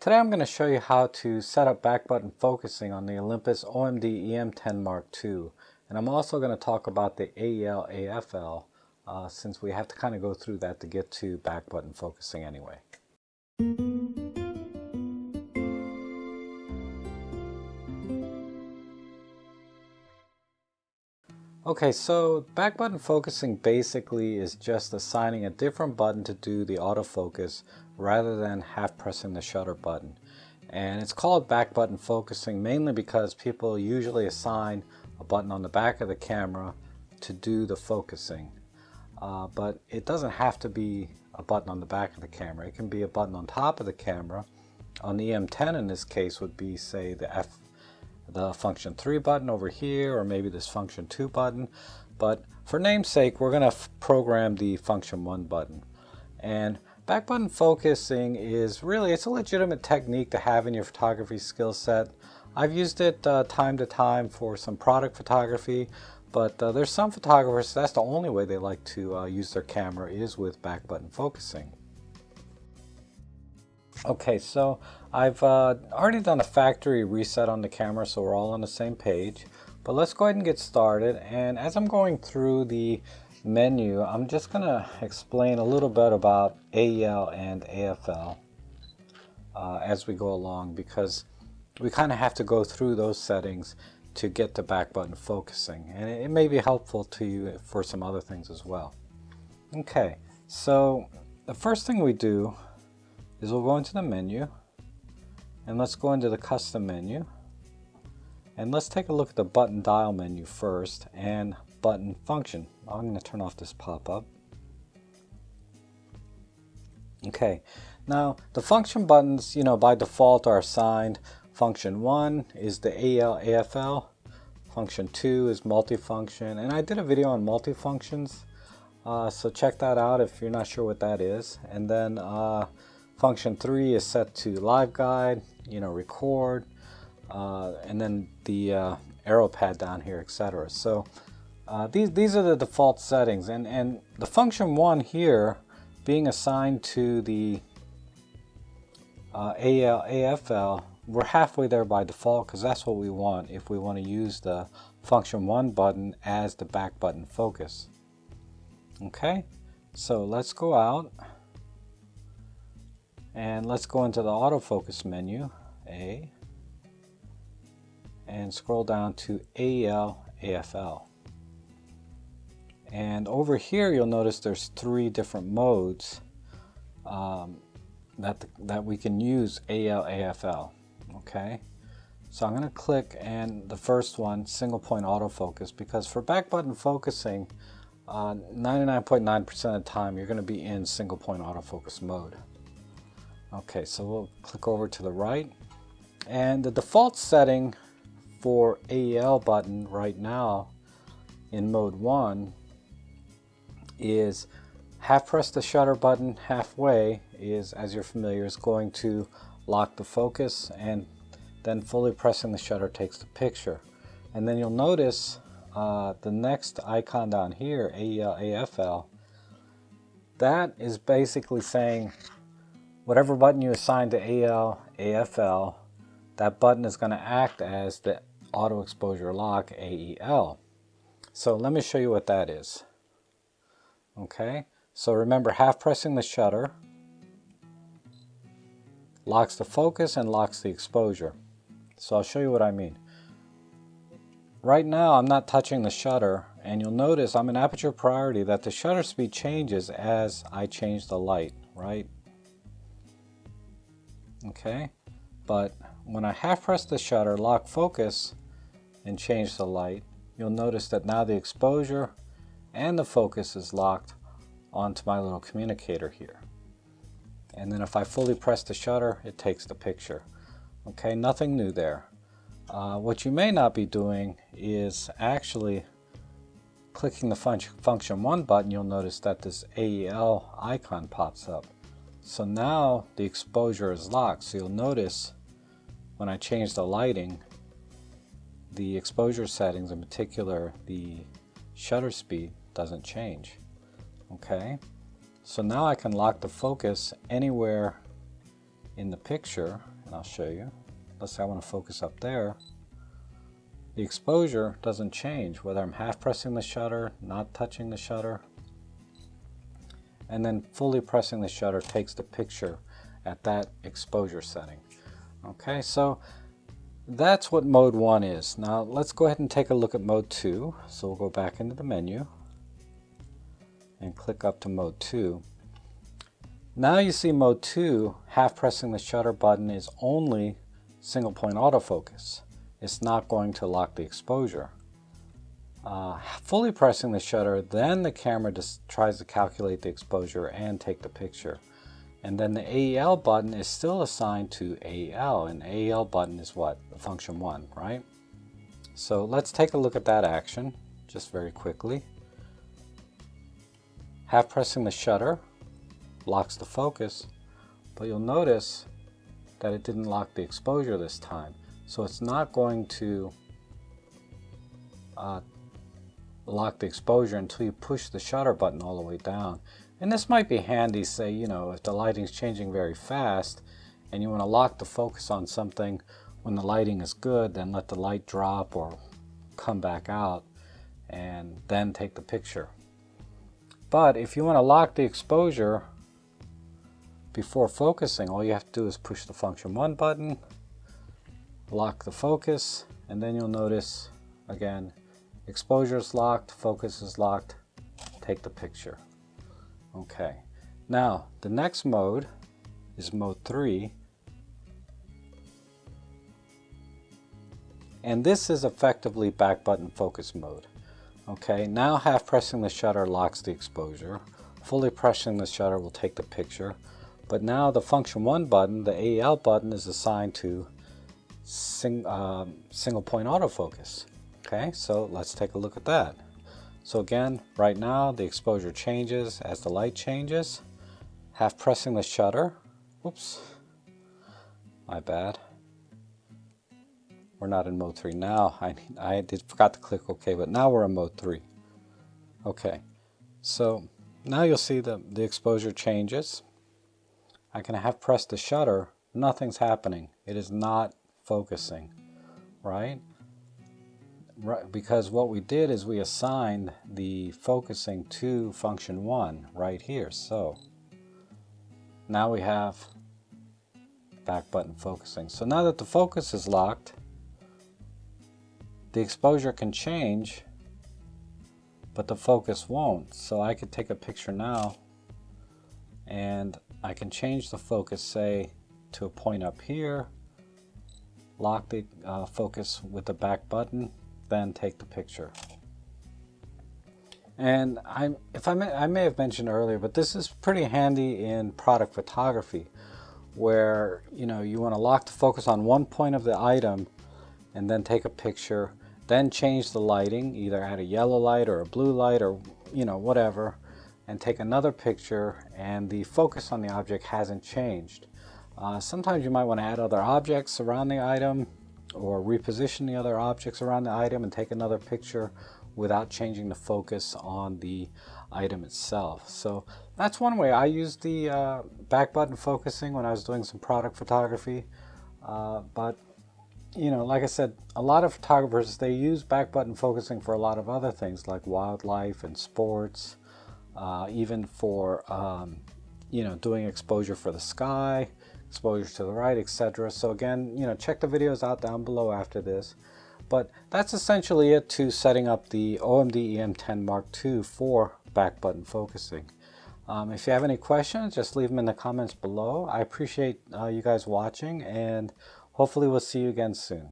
Today I'm going to show you how to set up back button focusing on the Olympus OMD E-M10 Mark II. And I'm also going to talk about the AEL AFL since we have to kind of go through that to get to back button focusing anyway. Okay, so back button focusing basically is just assigning a different button to do the autofocus rather than half pressing the shutter button. And it's called back button focusing mainly because people usually assign a button on the back of the camera to do the focusing. But it doesn't have to be a button on the back of the camera. It can be a button on top of the camera. On the E-M10 in this case would be, say, the function 3 button over here, or maybe this function 2 button. But for namesake, we're going to program the function 1 button. And back button focusing is really, it's a legitimate technique to have in your photography skill set. I've used it time to time for some product photography, but there's some photographers that's the only way they like to use their camera is with back button focusing. Okay, so I've already done a factory reset on the camera, so we're all on the same page. But let's go ahead and get started. And as I'm going through the menu, I'm just going to explain a little bit about AEL and AFL as we go along, because we kind of have to go through those settings to get to back button focusing. And it may be helpful to you for some other things as well. Okay, so the first thing we do is we'll go into the menu, and let's go into the custom menu, and let's take a look at the button dial menu first and button function. I'm going to turn off this pop-up. Okay, now the function buttons, by default are assigned. Function 1 is the AEL AFL, function 2 is multifunction, and I did a video on multifunctions, so check that out if you're not sure what that is. And then function 3 is set to live guide, record, and then the arrow pad down here, etc. So these are the default settings, and the function 1 here being assigned to the AEL AFL, we're halfway there by default because that's what we want if we want to use the function 1 button as the back button focus. Okay, so let's go out. And let's go into the autofocus menu, A, and scroll down to AEL AFL. And over here you'll notice there's 3 different modes that we can use AEL AFL. Okay, so I'm going to click, and the first one, single point autofocus, because for back button focusing, 99.9% of the time you're going to be in single point autofocus mode. Okay, so we'll click over to the right, and the default setting for AEL button right now in mode 1 is half press the shutter button halfway is, as you're familiar, is going to lock the focus, and then fully pressing the shutter takes the picture. And then you'll notice the next icon down here, AEL AFL, that is basically saying whatever button you assign to AEL AFL, that button is going to act as the auto exposure lock AEL. So let me show you what that is. Okay, so remember, half pressing the shutter locks the focus and locks the exposure. So I'll show you what I mean. Right now I'm not touching the shutter, and you'll notice I'm in aperture priority that the shutter speed changes as I change the light, right? Okay, but when I half press the shutter, lock focus, and change the light, you'll notice that now the exposure and the focus is locked onto my little communicator here. And then if I fully press the shutter, it takes the picture. Okay, nothing new there. What you may not be doing is actually clicking the function 1 button. You'll notice that this AEL icon pops up. So now the exposure is locked. So you'll notice when I change the lighting, the exposure settings, in particular the shutter speed, doesn't change. Okay, so now I can lock the focus anywhere in the picture, I'll show you. Let's say I want to focus up there. The exposure doesn't change whether I'm half pressing the shutter, not touching the shutter, and then fully pressing the shutter takes the picture at that exposure setting. Okay, so that's what mode 1 is. Now let's go ahead and take a look at mode 2. So we'll go back into the menu and click up to mode 2. Now you see mode 2, half pressing the shutter button is only single point autofocus. It's not going to lock the exposure. Fully pressing the shutter, then the camera just tries to calculate the exposure and take the picture. And then the AEL button is still assigned to AEL, and AEL button is what? The function 1, right? So let's take a look at that action just very quickly. Half pressing the shutter locks the focus, but you'll notice that it didn't lock the exposure this time. So it's not going to lock the exposure until you push the shutter button all the way down. And this might be handy, say, you know, if the lighting's changing very fast and you want to lock the focus on something when the lighting is good, then let the light drop or come back out and then take the picture. But if you want to lock the exposure before focusing, all you have to do is push the function 1 button, lock the focus, and then you'll notice again, exposure is locked, focus is locked, take the picture. Okay, now the next mode is mode 3, and this is effectively back button focus mode. Okay, now half pressing the shutter locks the exposure, fully pressing the shutter will take the picture, but now the function 1 button, the AEL button, is assigned to single point autofocus. Okay, so let's take a look at that. So again, right now the exposure changes as the light changes. Half pressing the shutter, whoops, my bad. We're not in mode 3 now. I forgot to click OK, but now we're in mode 3. Okay, so now you'll see the exposure changes. I can half press the shutter, nothing's happening. It is not focusing, right? Because what we did is we assigned the focusing to function 1 right here. So now we have back button focusing. So now that the focus is locked, the exposure can change, but the focus won't. So I could take a picture now and I can change the focus, say, to a point up here, lock the focus with the back button, then take the picture. And I may have mentioned earlier, but this is pretty handy in product photography, where you want to lock the focus on one point of the item and then take a picture, then change the lighting, either add a yellow light or a blue light or whatever, and take another picture, and the focus on the object hasn't changed. Sometimes you might want to add other objects around the item or reposition the other objects around the item and take another picture without changing the focus on the item itself. So that's one way I used the back button focusing when I was doing some product photography. But like I said, a lot of photographers, they use back button focusing for a lot of other things like wildlife and sports, even for doing exposure for the sky, exposure to the right, etc. So again, check the videos out down below after this. But that's essentially it to setting up the OMD E-M10 Mark II for back button focusing. If you have any questions, just leave them in the comments below. I appreciate you guys watching, and hopefully we'll see you again soon.